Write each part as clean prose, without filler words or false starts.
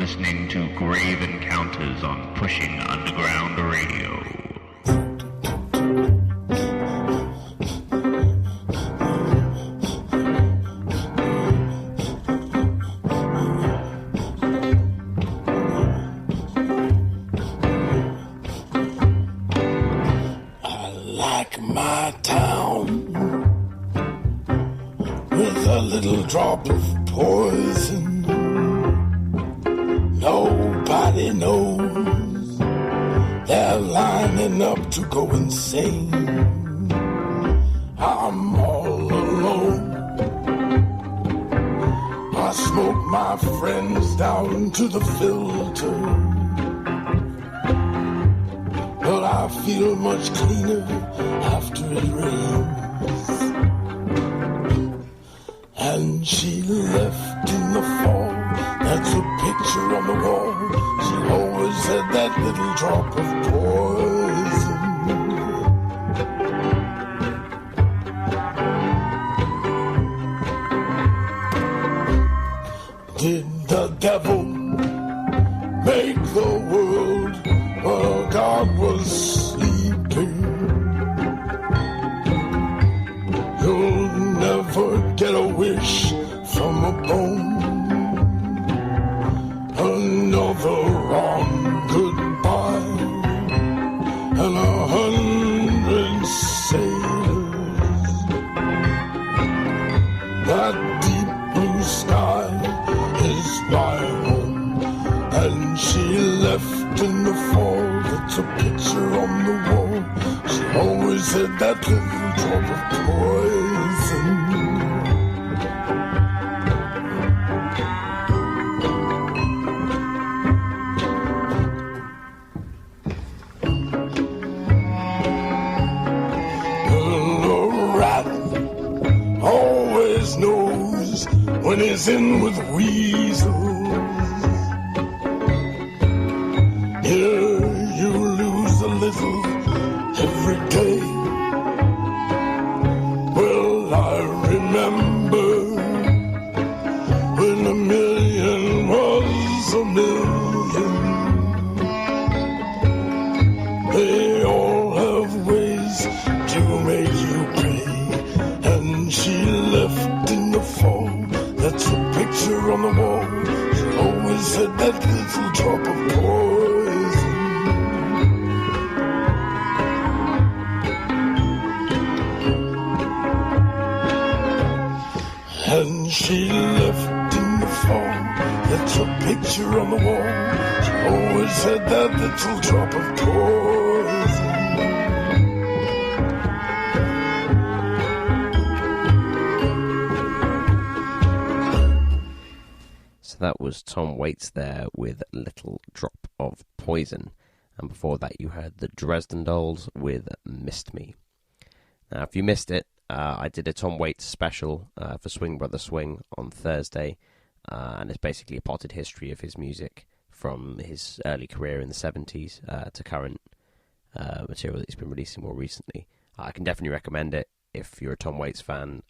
listening to Grave Encounters on Pushing Underground Radio. I like my town with a little drop of poison. Nobody knows. They're lining up to go insane. I'm all alone. I smoke my friends down to the filter, but I feel much cleaner after it rains. And she left in the fall. That's a picture on the wall. She always had that little drop of poison. Did the devil make the world while God was sleeping? You'll never get a wish from a bone. Another wrong goodbye and 100 sailors. That deep blue sky is my home, and she left in the fall. It's a picture on the wall. She always had that little drop of poison. Knows when he's in with weasels. Here you lose a little every day. Well, I remember when a million was a million. They all have ways to make you pay, and she left in the fall. That's a picture on the wall. She always had that little drop of poison. And she left in the fall. That's a picture on the wall. She always had that little drop of poison. That was Tom Waits there with Little Drop of Poison. And before that you heard the Dresden Dolls with Missed Me. Now if you missed it, I did a Tom Waits special for Swing Brother Swing on Thursday. And it's basically a potted history of his music from his early career in the 70s to current material that he's been releasing more recently. I can definitely recommend it if you're a Tom Waits fan.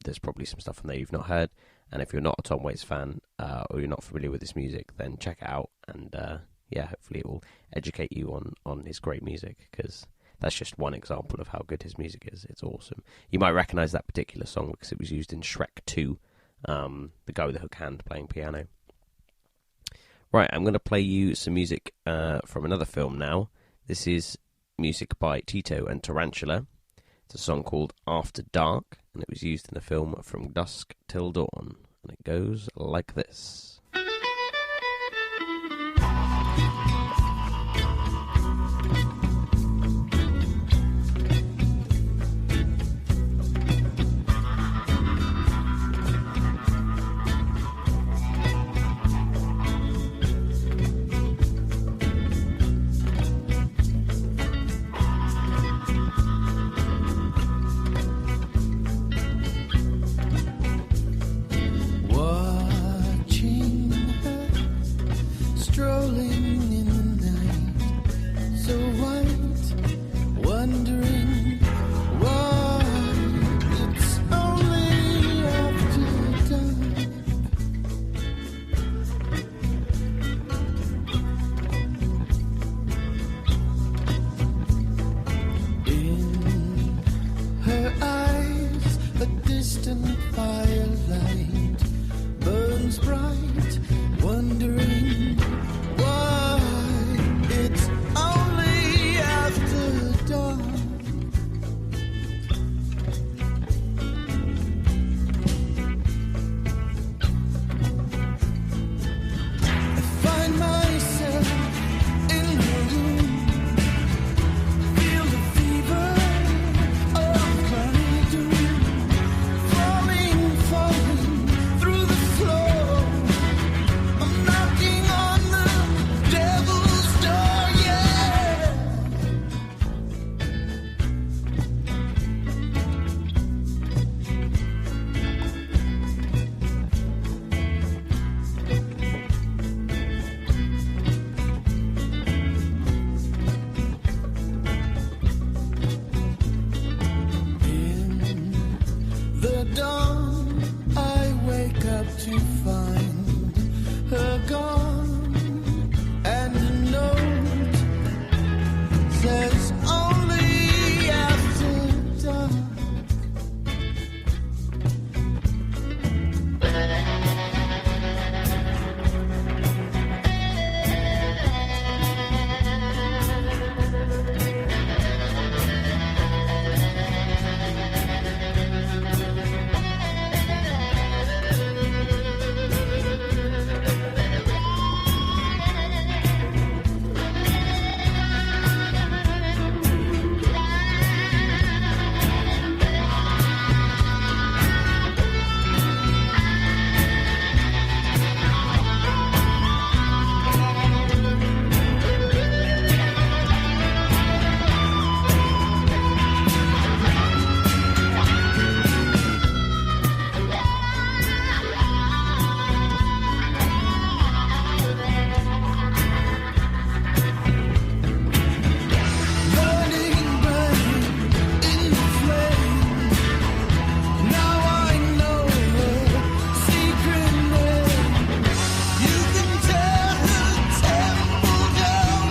There's probably some stuff on there you've not heard. And if you're not a Tom Waits fan or you're not familiar with his music, then check it out. And hopefully it will educate you on his great music, because that's just one example of how good his music is. It's awesome. You might recognise that particular song because it was used in Shrek 2, the guy with the hook hand playing piano. Right, I'm going to play you some music from another film now. This is music by Tito and Tarantula. It's a song called After Dark, and it was used in the film From Dusk Till Dawn, and it goes like this. distant firelight burns bright, wondering why it's only after dawn. I find myself in her room, feel the fever of my doom, falling through the floor. I'm knocking on the devil's door, yeah. In the dawn, I wake up to find her gone, and a note says only after dark. Burning bright in the flame. Now I know her secret name. You can tear her temple down,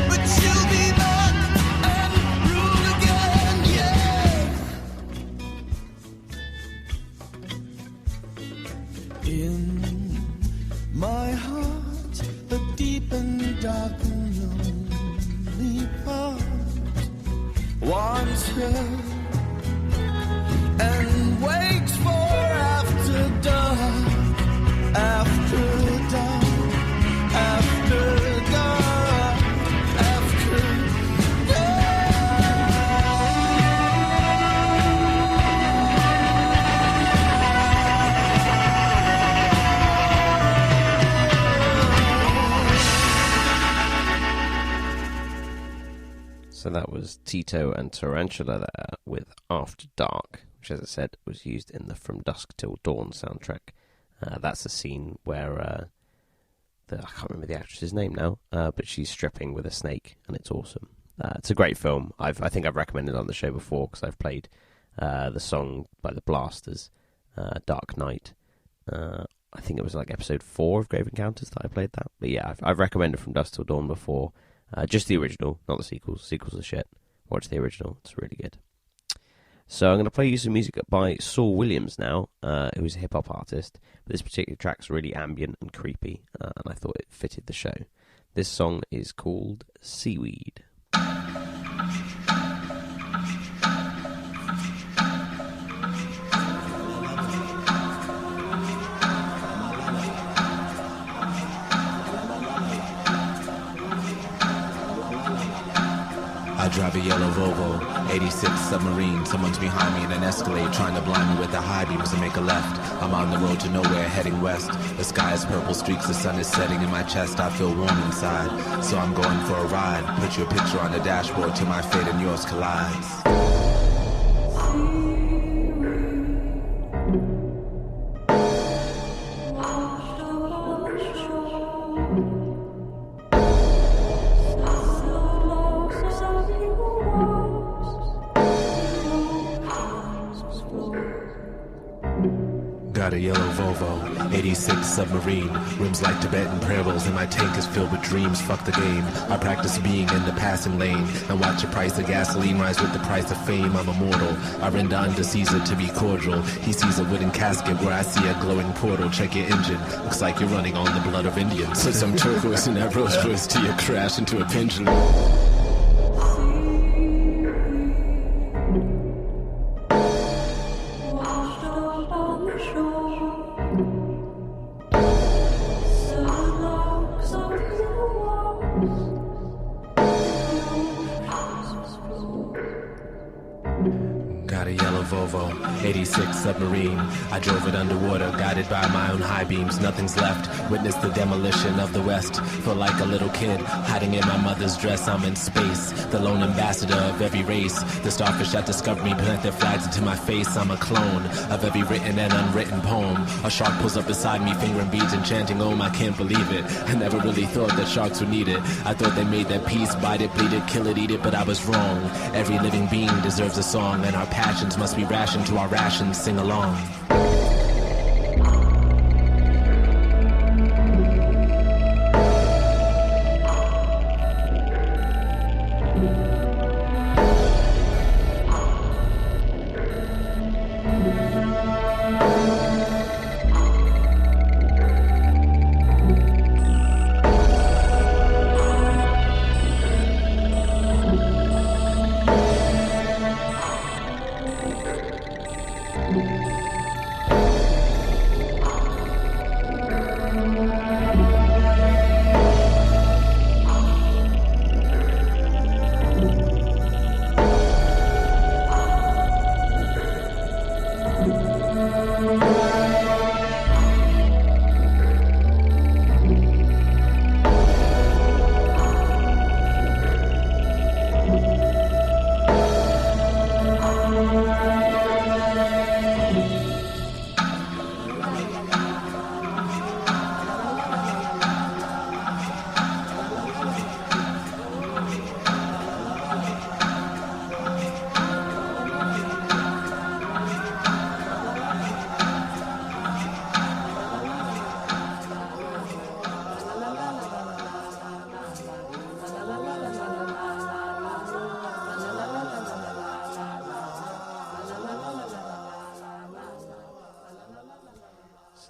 but she'll be back and rule again, yeah. In my heart, a deep and dark and lonely part wants her and waits for after dark, after dark, after dark, after So that was Tito and Tarantula there with After Dark, which, as I said, was used in the From Dusk Till Dawn soundtrack. That's a scene where I can't remember the actress's name now, but she's stripping with a snake, and it's awesome. It's a great film. I think I've recommended it on the show before because I've played the song by the Blasters, Dark Night. I think it was like episode 4 of Grave Encounters that I played that. But yeah, I've recommended From Dusk Till Dawn before. Just the original, not the sequels. Sequels are shit. Watch the original. It's really good. So I'm going to play you some music by Saul Williams now, who's a hip-hop artist. But this particular track's really ambient and creepy, and I thought it fitted the show. This song is called Seaweed. I drive a yellow Volvo, 86 submarine. Someone's behind me in an Escalade, trying to blind me with the high beams to make a left. I'm on the road to nowhere, heading west. The sky is purple streaks, the sun is setting in my chest. I feel warm inside, so I'm going for a ride. Put your picture on the dashboard till my fate and yours collides. Got a yellow Volvo, 86 submarine. Rims like Tibetan prayer rolls, and my tank is filled with dreams. Fuck the game. I practice being in the passing lane and watch the price of gasoline rise with the price of fame. I'm immortal. I render unto Caesar to be cordial. He sees a wooden casket where I see a glowing portal. Check your engine. Looks like you're running on the blood of Indians. Put some turquoise in that Rolls Royce till you crash into a pendulum. Got a yellow Volvo, 86 submarine. I drove it underwater, guided by my own high beams. Nothing's left. Witness the demolition of the West. Feel like a little kid hiding in my mother's dress. I'm in space, the lone ambassador of every race. The starfish that discovered me plant their flags into my face. I'm a clone of every written and unwritten poem. A shark pulls up beside me, fingering beads and chanting, "Oh, I can't believe it." I never really thought that sharks would need it. I thought they made that peace, bite it, bleed it, kill it, eat it, but I was wrong. Every living being deserves a song, and our passions must be rationed to our rations. Sing along.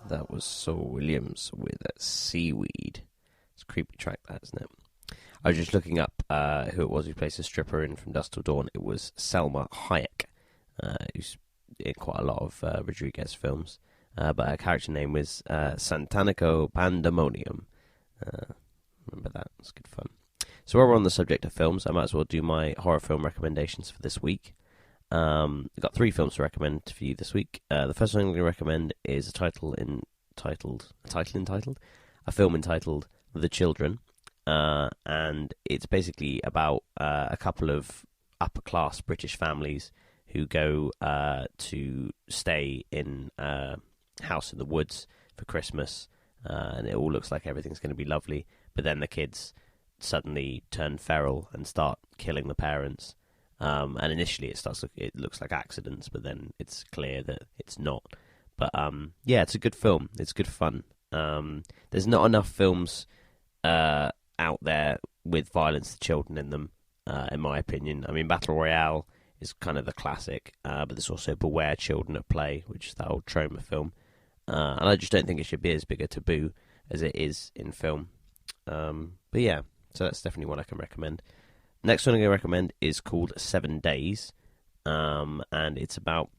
That was Saul Williams with Seaweed. It's a creepy track, that, isn't it? I was just looking up who it was who plays the stripper in From Dusk Till Dawn. It was Selma Hayek, who's in quite a lot of Rodriguez films. But her character name was Santanico Pandemonium. Remember that? It's good fun. So while we're on the subject of films, I might as well do my horror film recommendations for this week. I've got 3 films to recommend for you this week. The first one I'm going to recommend is a film entitled The Children, and it's basically about a couple of upper-class British families who go to stay in a house in the woods for Christmas, and it all looks like everything's going to be lovely, but then the kids suddenly turn feral and start killing the parents. And initially it looks like accidents, but then it's clear that it's not. But yeah, it's a good film. It's good fun. There's not enough films out there with violence to children in them, in my opinion. I mean, Battle Royale is kind of the classic, but there's also Beware Children at Play, which is that old Troma film. And I just don't think it should be as big a taboo as it is in film. But yeah, so that's definitely one I can recommend. Next one I'm going to recommend is called 7 Days, and it's about